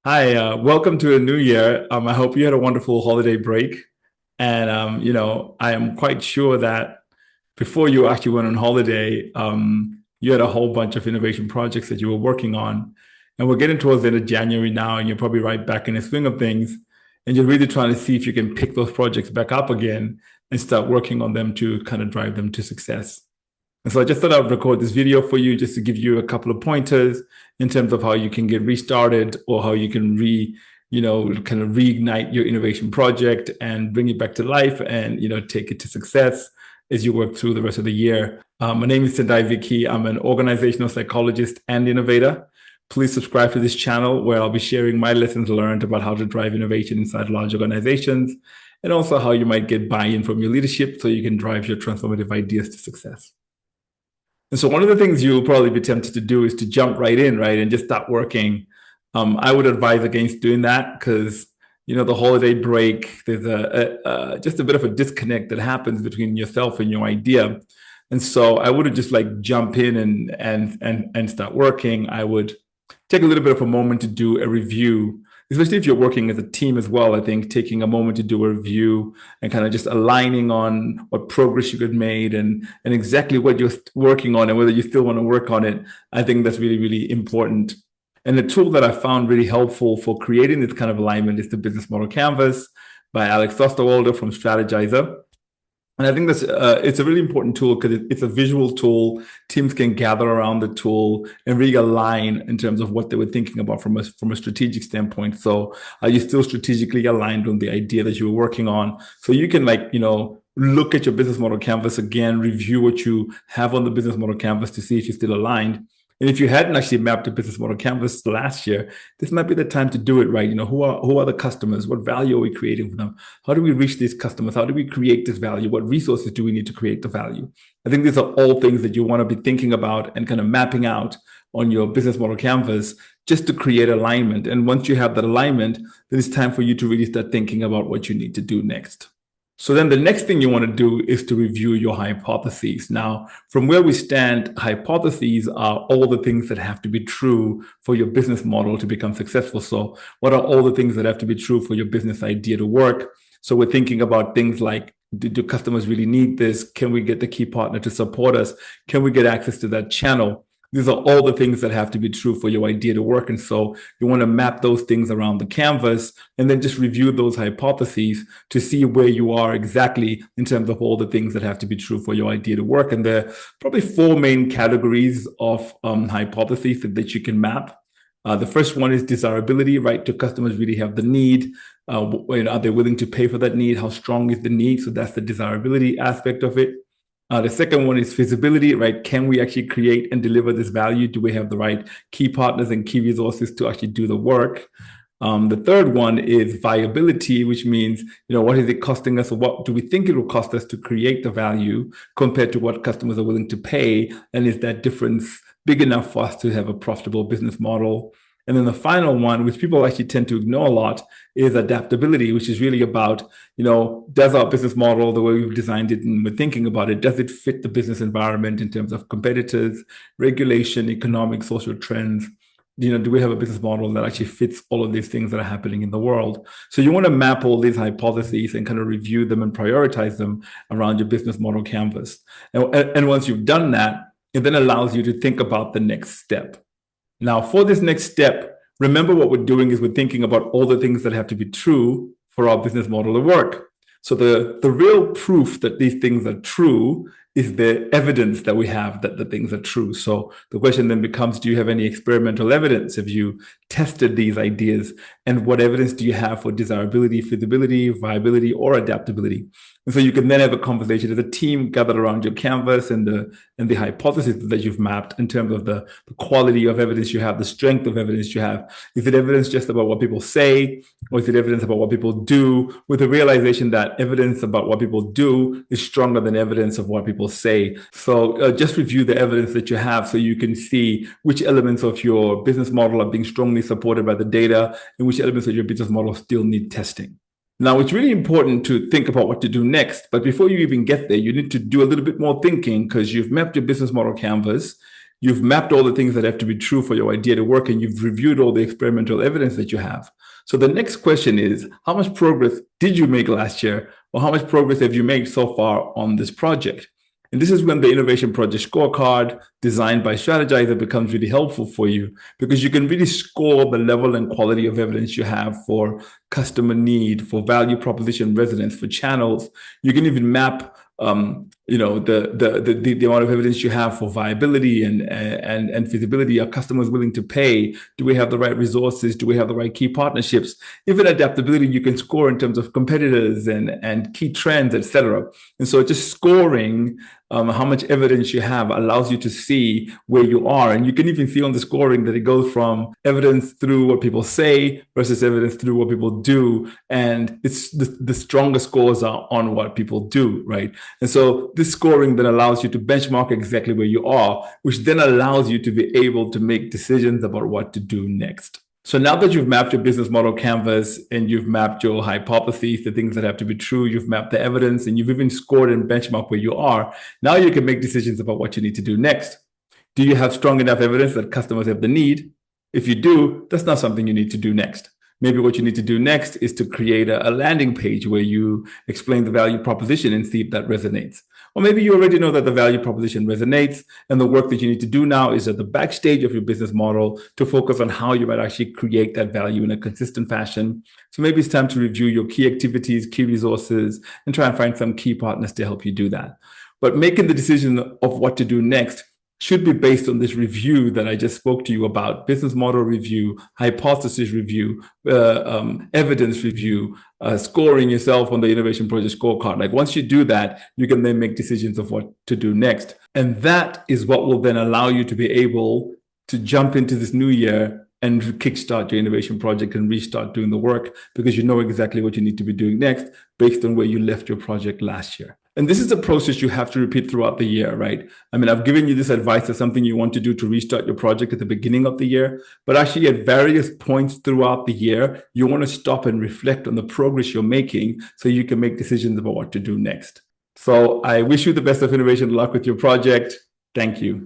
Hi, welcome to a new year. I hope you had a wonderful holiday break. And, I am quite sure that before you actually went on holiday, you had a whole bunch of innovation projects that you were working on. And we're getting towards the end of January now, and you're probably right back in the swing of things. And you're really trying to see if you can pick those projects back up again and start working on them to kind of drive them to success. And so I just thought I would record this video for you just to give you a couple of pointers in terms of how you can get restarted or how you can kind of reignite your innovation project and bring it back to life and, take it to success as you work through the rest of the year. My name is Desirability. I'm an organizational psychologist and innovator. Please subscribe to this channel where I'll be sharing my lessons learned about how to drive innovation inside large organizations and also how you might get buy-in from your leadership so you can drive your transformative ideas to success. And so one of the things you'll probably be tempted to do is to jump right in, right, and just start working. I would advise against doing that because the holiday break, there's just a bit of a disconnect that happens between yourself and your idea. And so I wouldn't just like jump in and start working. I would take a little bit of a moment to do a review, especially if you're working as a team as well. I think taking a moment to do a review and kind of just aligning on what progress you could made and exactly what you're working on and whether you still want to work on it. I think that's really, really important. And the tool that I found really helpful for creating this kind of alignment is the business model canvas by Alex Osterwalder from Strategizer. And I think that's it's a really important tool because it's a visual tool. Teams can gather around the tool and really align in terms of what they were thinking about from a strategic standpoint. So are you still strategically aligned on the idea that you were working on? So you can look at your business model canvas again, review what you have on the business model canvas to see if you're still aligned. And if you hadn't actually mapped a business model canvas last year, this might be the time to do it, right? Who are the customers? What value are we creating for them? How do we reach these customers? How do we create this value? What resources do we need to create the value? I think these are all things that you want to be thinking about and kind of mapping out on your business model canvas just to create alignment. And once you have that alignment, then it's time for you to really start thinking about what you need to do next. So then the next thing you want to do is to review your hypotheses. Now, from where we stand, hypotheses are all the things that have to be true for your business model to become successful. So what are all the things that have to be true for your business idea to work? So we're thinking about things like, do customers really need this? Can we get the key partner to support us? Can we get access to that channel? These are all the things that have to be true for your idea to work. And so you want to map those things around the canvas and then just review those hypotheses to see where you are exactly in terms of all the things that have to be true for your idea to work. And there are probably four main categories of hypotheses that you can map. The first one is desirability, right? Do customers really have the need? Are they willing to pay for that need? How strong is the need? So that's the desirability aspect of it. The second one is feasibility, right? Can we actually create and deliver this value? Do we have the right key partners and key resources to actually do the work? The third one is viability, which means, what is it costing us? Or what do we think it will cost us to create the value compared to what customers are willing to pay? And is that difference big enough for us to have a profitable business model? And then the final one, which people actually tend to ignore a lot, is adaptability, which is really about, does our business model, the way we've designed it and we're thinking about it, does it fit the business environment in terms of competitors, regulation, economic, social trends? Do we have a business model that actually fits all of these things that are happening in the world? So you want to map all these hypotheses and kind of review them and prioritize them around your business model canvas. And once you've done that, it then allows you to think about the next step. Now, for this next step, remember what we're doing is we're thinking about all the things that have to be true for our business model to work. So the real proof that these things are true is the evidence that we have that the things are true. So the question then becomes, do you have any experimental evidence? Have you tested these ideas? And what evidence do you have for desirability, feasibility, viability, or adaptability? And so you can then have a conversation as a team gathered around your canvas and the hypothesis that you've mapped in terms of the quality of evidence you have, the strength of evidence you have. Is it evidence just about what people say, or is it evidence about what people do? With the realization that evidence about what people do is stronger than evidence of what people say. So just review the evidence that you have so you can see which elements of your business model are being strongly supported by the data and which elements of your business model still need testing. Now, it's really important to think about what to do next. But before you even get there, you need to do a little bit more thinking because you've mapped your business model canvas. You've mapped all the things that have to be true for your idea to work, and you've reviewed all the experimental evidence that you have. So the next question is, how much progress did you make last year, or how much progress have you made so far on this project? And this is when the Innovation Project Scorecard, designed by Strategizer, becomes really helpful for you, because you can really score the level and quality of evidence you have for customer need, for value proposition resonance, for channels. You can even map the amount of evidence you have for viability and feasibility. Are customers willing to pay? Do we have the right resources? Do we have the right key partnerships? Even adaptability, you can score in terms of competitors and key trends, etc. And so just scoring how much evidence you have allows you to see where you are. And you can even see on the scoring that it goes from evidence through what people say versus evidence through what people do. And it's the strongest scores are on what people do, right? And so this scoring then allows you to benchmark exactly where you are, which then allows you to be able to make decisions about what to do next. So now that you've mapped your business model canvas and you've mapped your hypotheses, the things that have to be true, you've mapped the evidence, and you've even scored and benchmarked where you are, now you can make decisions about what you need to do next. Do you have strong enough evidence that customers have the need? If you do, that's not something you need to do next. Maybe what you need to do next is to create a landing page where you explain the value proposition and see if that resonates. Or maybe you already know that the value proposition resonates, and the work that you need to do now is at the backstage of your business model to focus on how you might actually create that value in a consistent fashion. So maybe it's time to review your key activities, key resources, and try and find some key partners to help you do that. But making the decision of what to do next should be based on this review that I just spoke to you about: business model review, hypothesis review, evidence review, scoring yourself on the Innovation Project Scorecard. Like, once you do that, you can then make decisions of what to do next. And that is what will then allow you to be able to jump into this new year and kickstart your innovation project and restart doing the work, because you know exactly what you need to be doing next based on where you left your project last year. And this is a process you have to repeat throughout the year, right? I mean, I've given you this advice as something you want to do to restart your project at the beginning of the year, but actually at various points throughout the year, you want to stop and reflect on the progress you're making so you can make decisions about what to do next. So I wish you the best of innovation luck with your project. Thank you.